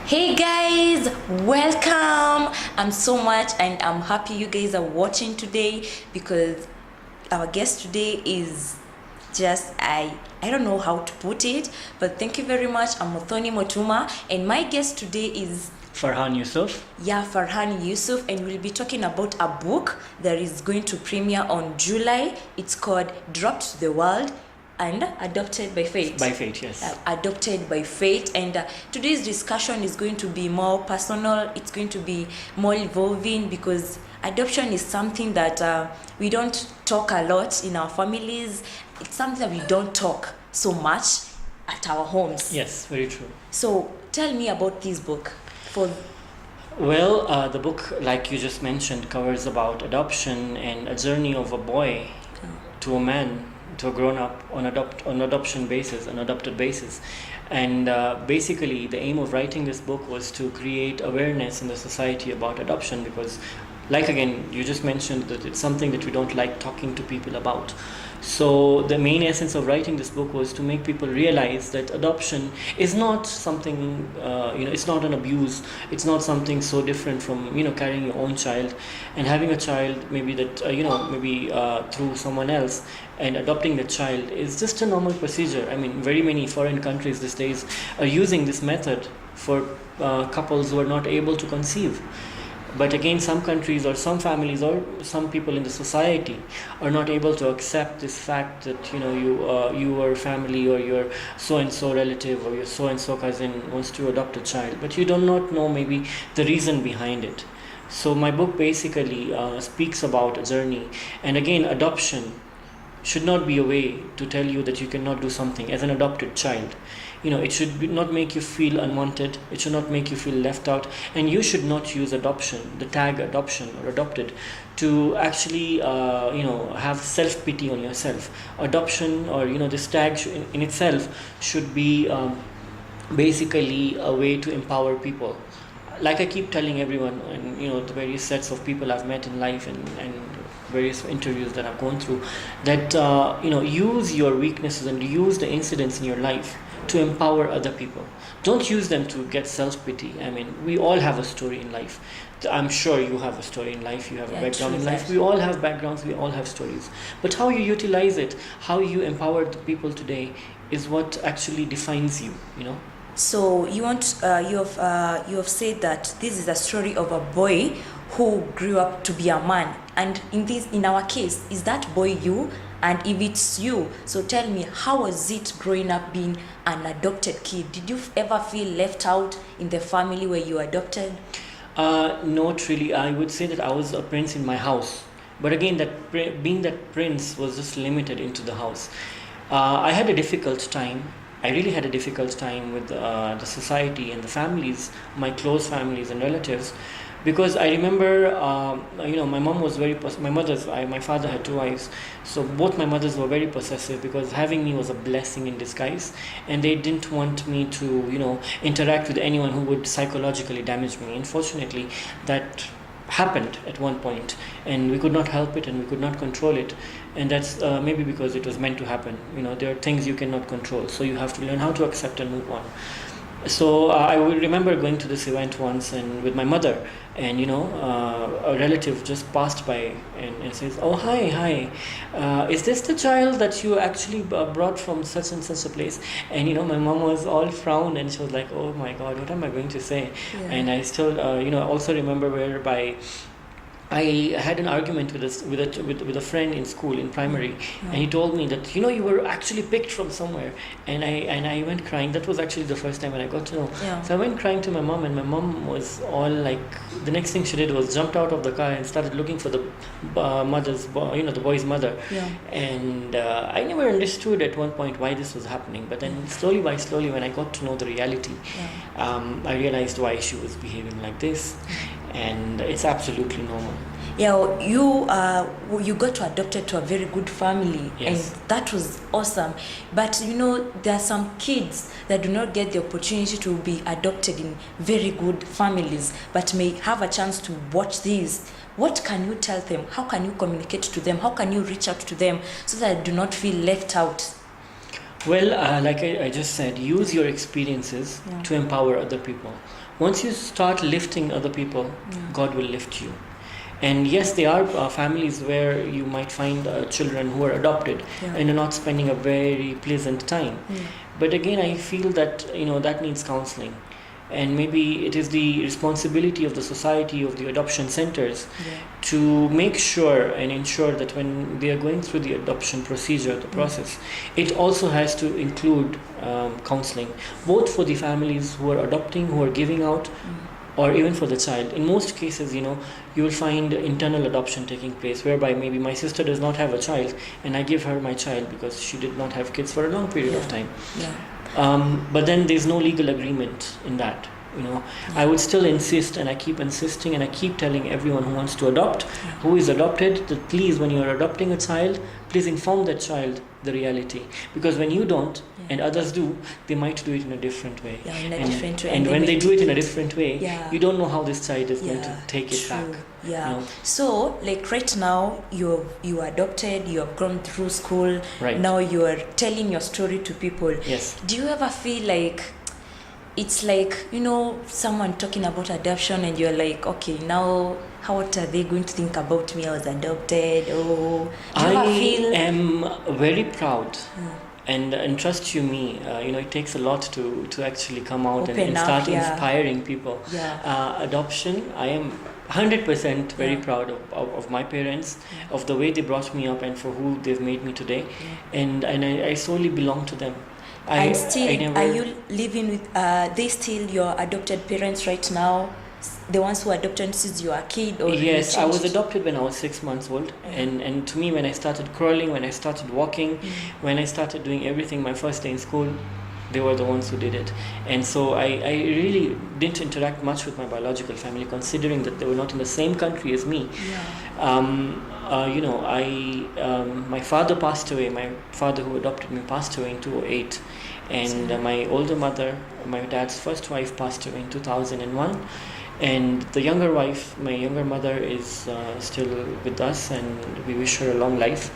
Hey guys, welcome. I'm so much and I'm happy you guys are watching today because our guest today is just I don't know how to put it, but thank you very much. I'm Othoni Motuma and my guest today is Farhan Yusuf. Farhan Yusuf, and we'll be talking about a book that is going to premiere on July. It's called Dropped to the World and Adopted by Fate. By Fate, yes. Adopted by Fate. And today's discussion is going to be more personal. It's going to be more evolving because adoption is something that we don't talk a lot in our families. It's something that we don't talk so much at our homes. Yes, very true. So tell me about this book. Well, the book, like you just mentioned, covers about adoption and a journey of a boy to a man, to a grown-up on adopted basis. And basically the aim of writing this book was to create awareness in the society about adoption because, like again, you just mentioned that it's something that we don't like talking to people about. So the main essence of writing this book was to make people realize that adoption is not something, it's not an abuse. It's not something so different from, carrying your own child and having a child maybe that, through someone else, and adopting the child is just a normal procedure. I mean, very many foreign countries these days are using this method for couples who are not able to conceive. But again, some countries or some families or some people in the society are not able to accept this fact that your family or your so and so relative or your so and so cousin wants to adopt a child, but you do not know maybe the reason behind it. So my book basically speaks about a journey, and again, adoption should not be a way to tell you that you cannot do something as an adopted child. It should not make you feel unwanted. It should not make you feel left out. And you should not use adoption, the tag adoption or adopted, to actually, have self-pity on yourself. Adoption or, this tag in itself should be basically a way to empower people. Like I keep telling everyone, and the various sets of people I've met in life and various interviews that I've gone through, that use your weaknesses and use the incidents in your life to empower other people. Don't use them to get self-pity. I mean, we all have a story in life. I'm sure you have a story in life, you have a background in life. We all have backgrounds, we all have stories. But how you utilize it, how you empower the people today is what actually defines you, So you have said that this is a story of a boy who grew up to be a man, and in our case, is that boy you? And if it's you, so tell me, how was it growing up being an adopted kid? Did you ever feel left out in the family where you adopted? Not really. I would say that I was a prince in my house, but again, being that prince was just limited into the house. I had a difficult time. I really had a difficult time with the society and the families, my close families and relatives, because I remember, my mom was my father had two wives, so both my mothers were very possessive because having me was a blessing in disguise, and they didn't want me to, interact with anyone who would psychologically damage me. Unfortunately, that happened at one point, and we could not help it and we could not control it, and that's maybe because it was meant to happen. There are things you cannot control, so you have to learn how to accept and move on. So I will remember going to this event once and with my mother, and a relative just passed by and says, "Oh, hi, is this the child that you actually brought from such and such a place?" And my mom was all frowned and she was like, "Oh my God, what am I going to say?" Yeah. And I still also remember whereby I had an argument with a friend in school in primary, and he told me that you were actually picked from somewhere, and I went crying. That was actually the first time when I got to know. Yeah. So I went crying to my mom, and my mom was all like, the next thing she did was jumped out of the car and started looking for the the boy's mother. Yeah. And I never understood at one point why this was happening, but then slowly by slowly, when I got to know the reality, I realized why she was behaving like this. And it's absolutely normal. Yeah, you got adopted to a very good family. Yes. And that was awesome. But there are some kids that do not get the opportunity to be adopted in very good families, but may have a chance to watch these. What can you tell them? How can you communicate to them? How can you reach out to them so that they do not feel left out? Well, like I just said, use your experiences to empower other people. Once you start lifting other people, God will lift you. And yes, there are families where you might find children who are adopted and are not spending a very pleasant time. But again, I feel that that needs counseling. And maybe it is the responsibility of the society, of the adoption centers, to make sure and ensure that when they are going through the adoption procedure, the process, it also has to include counseling, both for the families who are adopting, who are giving out, or even for the child. In most cases, you will find internal adoption taking place, whereby maybe my sister does not have a child and I give her my child because she did not have kids for a long period of time. But then there's no legal agreement in that. I would still insist, and I keep insisting, and I keep telling everyone who wants to adopt, who is adopted, that please, when you're adopting a child, please inform that child the reality. Because when you don't, and others do, they might do it in a different way. And when they do it in a different way, you don't know how this child is going to take it back. So, like right now, you are adopted, you have gone through school. Right. Now you are telling your story to people. Yes. Do you ever feel like it's like, someone talking about adoption and you're like, okay, now what are they going to think about me? I was adopted. Oh, I am very proud. And trust you me, it takes a lot to actually come out and start inspiring people. Adoption, I am 100% very proud of my parents, of the way they brought me up and for who they've made me today. And I solely belong to them. Are you living with, they still your adopted parents right now? The ones who adopted since you were a kid? Or yes, I was adopted when I was 6 months old. And to me, when I started crawling, when I started walking, when I started doing everything, my first day in school, they were the ones who did it. And so I really didn't interact much with my biological family, considering that they were not in the same country as me. My father passed away. My father who adopted me passed away in 2008. And my older mother, my dad's first wife, passed away in 2001. And the younger wife, my younger mother, is still with us, and we wish her a long life.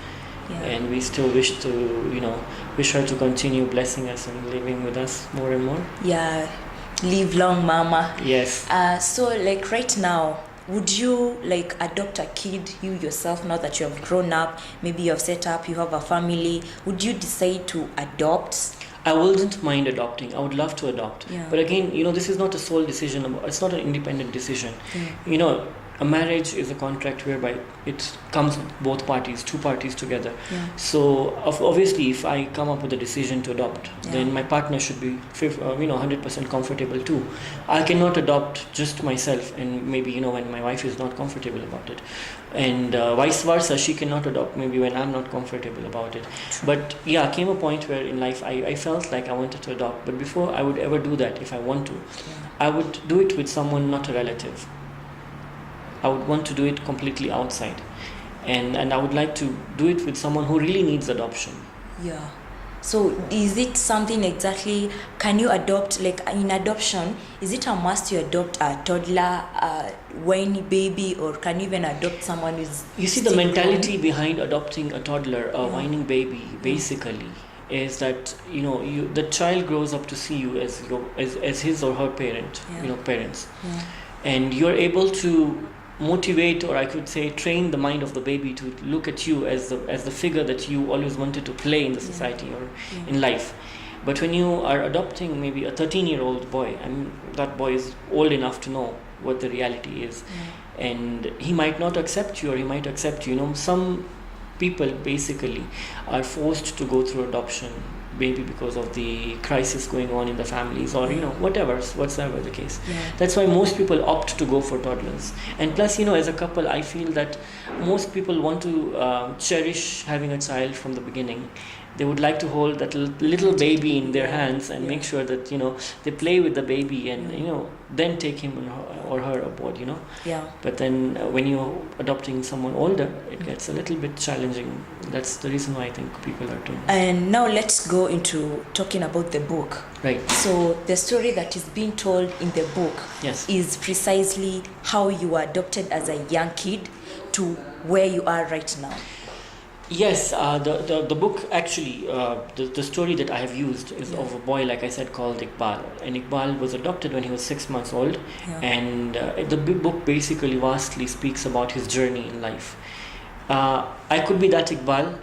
And we still wish her to continue blessing us and living with us more and more. Live long, mama. Yes. So like right now, would you like adopt a kid, you yourself, now that you have grown up, maybe you have set up, you have a family, would you decide to adopt? I wouldn't mind adopting. I would love to adopt. But again, this is not a sole decision. It's not an independent decision. A marriage is a contract whereby it comes with both parties, two parties together. So obviously, if I come up with a decision to adopt, then my partner should be 100% comfortable too. I cannot adopt just myself, and maybe when my wife is not comfortable about it, and vice versa, she cannot adopt maybe when I'm not comfortable about it. But came a point where in life I felt like I wanted to adopt, but before I would ever do that, if I want to, I would do it with someone, not a relative. I would want to do it completely outside, and I would like to do it with someone who really needs adoption. So is it something exactly, can you adopt, like in adoption, is it a must you adopt a toddler, a whiny baby, or can you even adopt someone who's... You see, the mentality behind adopting a toddler, a whining baby, basically, is that the child grows up to see you as his or her parent, parents, and you're able to motivate, or I could say train the mind of the baby to look at you as the figure that you always wanted to play in the society or in life. But when you are adopting maybe a 13-year-old boy, that boy is old enough to know what the reality is, and he might not accept you, or he might accept you. Some people basically are forced to go through adoption, maybe because of the crisis going on in the families, or whatsoever the case. That's why most people opt to go for toddlers. And plus, as a couple, I feel that most people want to cherish having a child from the beginning. They would like to hold that little baby in their hands and make sure that they play with the baby, and then take him or her aboard. But then when you're adopting someone older, it gets a little bit challenging. That's the reason why I think people are doing. And now let's go into talking about the book. Right. So the story that is being told in the book is precisely how you were adopted as a young kid to where you are right now. Yes, the book actually, the story that I have used is of a boy, like I said, called Iqbal. And Iqbal was adopted when he was 6 months old. Yeah. And the book basically vastly speaks about his journey in life. I could be that Iqbal,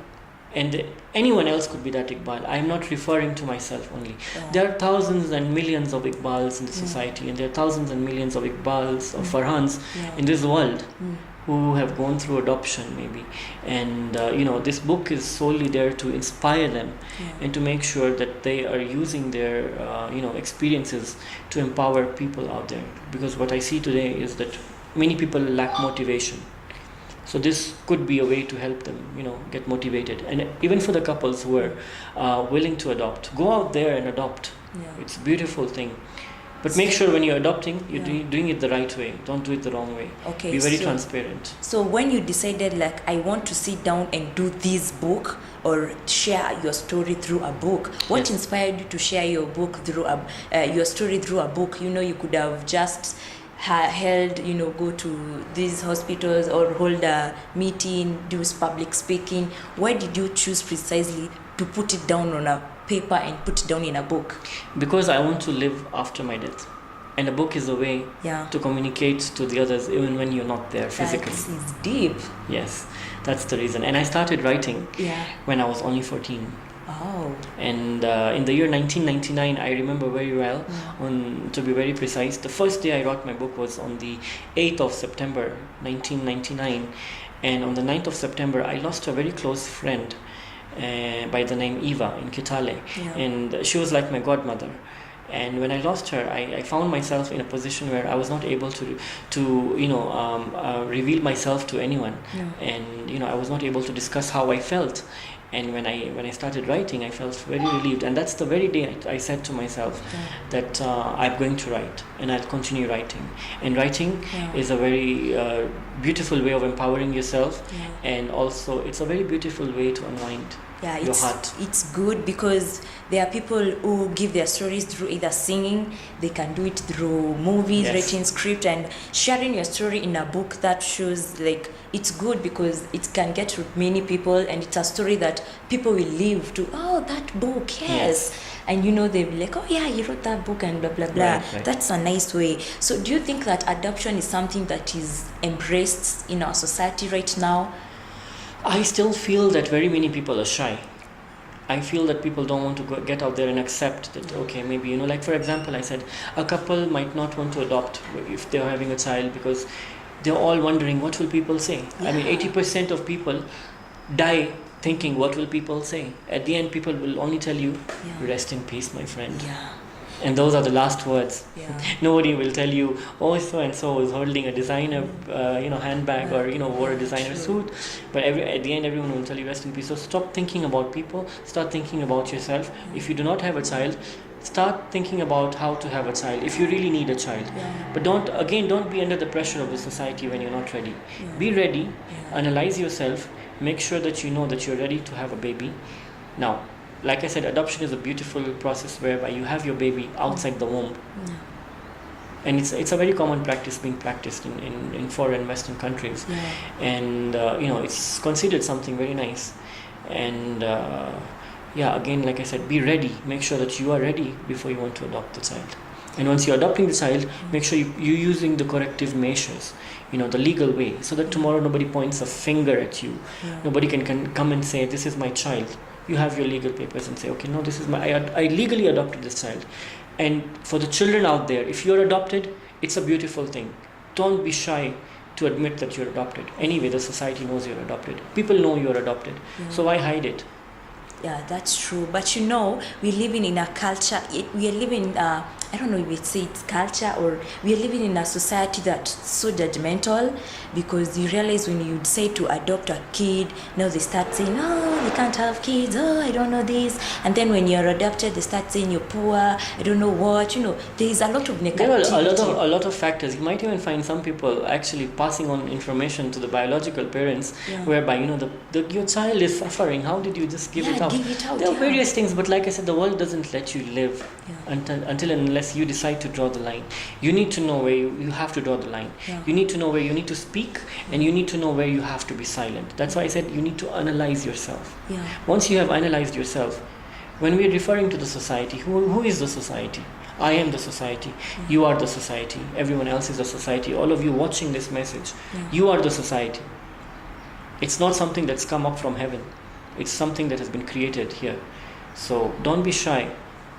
and anyone else could be that Iqbal. I'm not referring to myself only. Yeah. There are thousands and millions of Iqbals in the society, and there are thousands and millions of Iqbals, of Farhans in this world who have gone through adoption maybe. And this book is solely there to inspire them and to make sure that they are using their experiences to empower people out there. Because what I see today is that many people lack motivation. So this could be a way to help them, get motivated. And even for the couples who are willing to adopt, go out there and adopt. Yeah. It's a beautiful thing. But make sure when you're adopting, you're doing it the right way. Don't do it the wrong way. Okay. Be very transparent. So when you decided, like, I want to sit down and do this book or share your story through a book, what inspired you to share your book through your story through a book? You could have just held, go to these hospitals or hold a meeting, do public speaking. Why did you choose precisely to put it down on a paper and put it down in a book? Because I want to live after my death. And a book is a way to communicate to the others even when you're not there physically. That is deep. Yes, that's the reason. And I started writing when I was only 14. Oh. And in the year 1999, I remember very well, to be very precise, the first day I wrote my book was on the 8th of September 1999. And on the 9th of September, I lost a very close friend by the name Eva in Kitale. And she was like my godmother. And when I lost her, I found myself in a position where I was not able to reveal myself to anyone. And I was not able to discuss how I felt. And when I started writing, I felt very relieved. And that's the very day I said to myself that I'm going to write, and I'll continue writing. And writing is a very beautiful way of empowering yourself, and also it's a very beautiful way to unwind your heart. It's good because there are people who give their stories through either singing, they can do it through movies, writing script, and sharing your story in a book that shows, like, it's good because it can get to many people, and it's a story that people will live to. Oh, that book, and they'll be like, oh yeah, you wrote that book and blah blah blah. Right. That's a nice way. So do you think that adoption is something that is embraced in our society right now? I still feel that very many people are shy. I feel that people don't want to get out there and accept that, okay, maybe, like for example, I said a couple might not want to adopt if they're having a child because they're all wondering, what will people say? I mean, 80% of people die thinking, what will people say? At the end, people will only tell you, rest in peace, my friend. And those are the last words. Nobody will tell you, oh, so-and-so is holding a designer, handbag or, wore a designer suit. But at the end, everyone will tell you, rest in peace. So stop thinking about people. Start thinking about yourself. If you do not have a child, start thinking about how to have a child if you really need a child. But don't be under the pressure of the society when you're not ready. Be ready. Analyze yourself. Make sure that you know that you're ready to have a baby. Now, like I said, adoption is a beautiful process whereby you have your baby outside the womb. And it's a very common practice being practiced in foreign Western countries. And it's considered something very nice. And again, like I said, be ready. Make sure that you are ready before you want to adopt the child. And once you're adopting the child, make sure you're using the corrective measures, the legal way, so that tomorrow nobody points a finger at you. Nobody can come and say, this is my child. You have your legal papers and say, okay, no, this is I legally adopted this child. And for the children out there, if you're adopted, it's a beautiful thing. Don't be shy to admit that you're adopted. Anyway, the society knows you're adopted. People know you're adopted. So why hide it? Yeah, that's true. But we're living in a culture, we are living, I don't know if it's culture, or we are living in a society that's so judgmental, because you realize when you say to adopt a kid, now they start saying, oh, you can't have kids, oh, I don't know this. And then when you're adopted, they start saying you're poor, I don't know what, there is a lot of negativity. There are a lot of factors. You might even find some people actually passing on information to the biological parents, whereby, your child is suffering, how did you just give it up? Give it out, there are various things, but like I said, the world doesn't let you live until and unless you decide to draw the line. You need to know where you have to draw the line. Yeah. You need to know where you need to speak, and you need to know where you have to be silent. That's why I said you need to analyze yourself. Yeah. Once you have analyzed yourself, when we're referring to the society, who is the society? I am the society. You are the society. Everyone else is the society. All of you watching this message, you are the society. It's not something that's come up from heaven. It's something that has been created here. So don't be shy.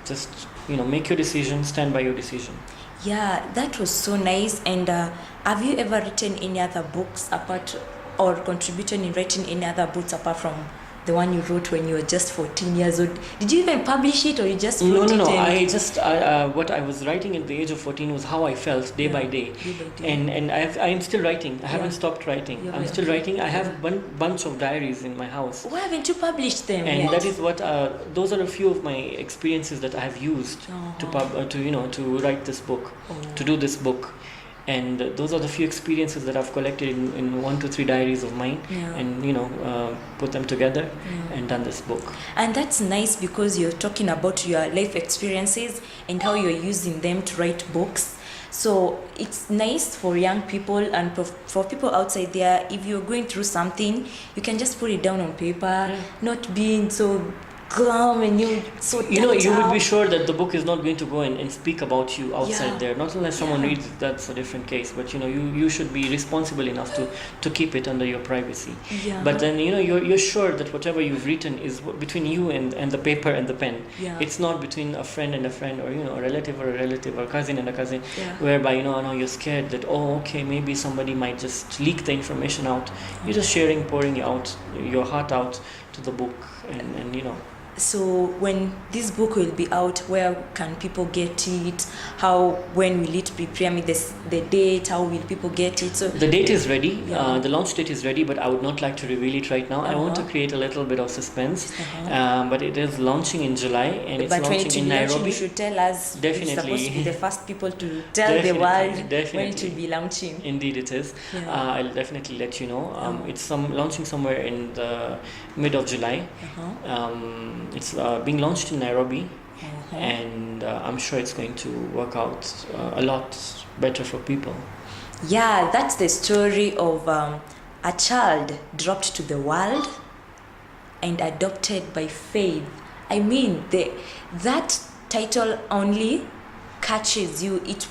Just, make your decision, stand by your decision. Yeah, that was so nice. And have you ever written any other books apart, or contributed in writing any other books apart from the one you wrote when you were just 14 years old? Did you even publish it, or you just wrote it? No. What I was writing at the age of 14 was how I felt day by day. And I am still writing. I haven't stopped writing. I'm still writing. I have a bunch of diaries in my house. Why haven't you published them And yet? that is what those are a few of my experiences that I have used to write this book, to do this book. And those are the few experiences that I've collected in 1 to 3 diaries of mine, and put them together and done this book. And that's nice, because you're talking about your life experiences and how you're using them to write books. So it's nice for young people and for people outside there. If you're going through something, you can just put it down on paper, not being so glum and you would be sure that the book is not going to go and speak about you outside there. Not unless someone reads it, that's a different case. But you should be responsible enough to keep it under your privacy. But then you're sure that whatever you've written is between you and the paper and the pen. It's not between a friend and a friend, or a relative or a relative, or a cousin and a cousin, whereby you're scared that maybe somebody might just leak the information out. You're just pouring out your heart out to the book, and So when this book will be out, where can people get it? When will it be premiered? The date? How will people get it? So the date is ready. The launch date is ready, but I would not like to reveal it right now. I want to create a little bit of suspense. But it is launching in July, and it's launching in Nairobi. You should tell us. Definitely. You're supposed to be the first people to tell the world when it will be launching. Indeed, it is. I'll definitely let you know. It's launching somewhere in the mid of July. It's being launched in Nairobi, and I'm sure it's going to work out a lot better for people. Yeah, that's the story of a child dropped to the world and adopted by faith. I mean, that title only catches you. It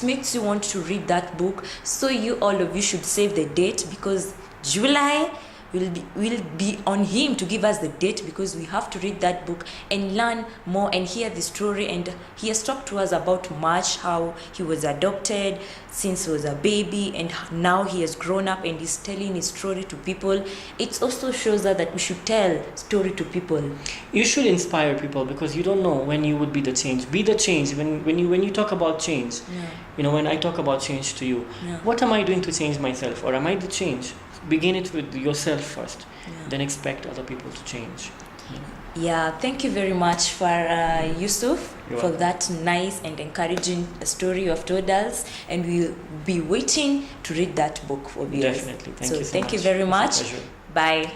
makes you want to read that book. So all of you should save the date, because July will be on him to give us the date, because we have to read that book and learn more and hear the story. And he has talked to us about March, how he was adopted since he was a baby, and now he has grown up and is telling his story to people. It also shows us that we should tell story to people. You should inspire people, because you don't know when you would be the change. Be the change. When you talk about change, when I talk about change to you, what am I doing to change myself, or am I the change? Begin it with yourself first, then expect other people to change. Thank you very much, Farhan Yusuf, You're for welcome. that nice and encouraging story of toddlers, and we'll be waiting to read that book for viewers. Definitely. Thank you very much. It's a pleasure. Bye.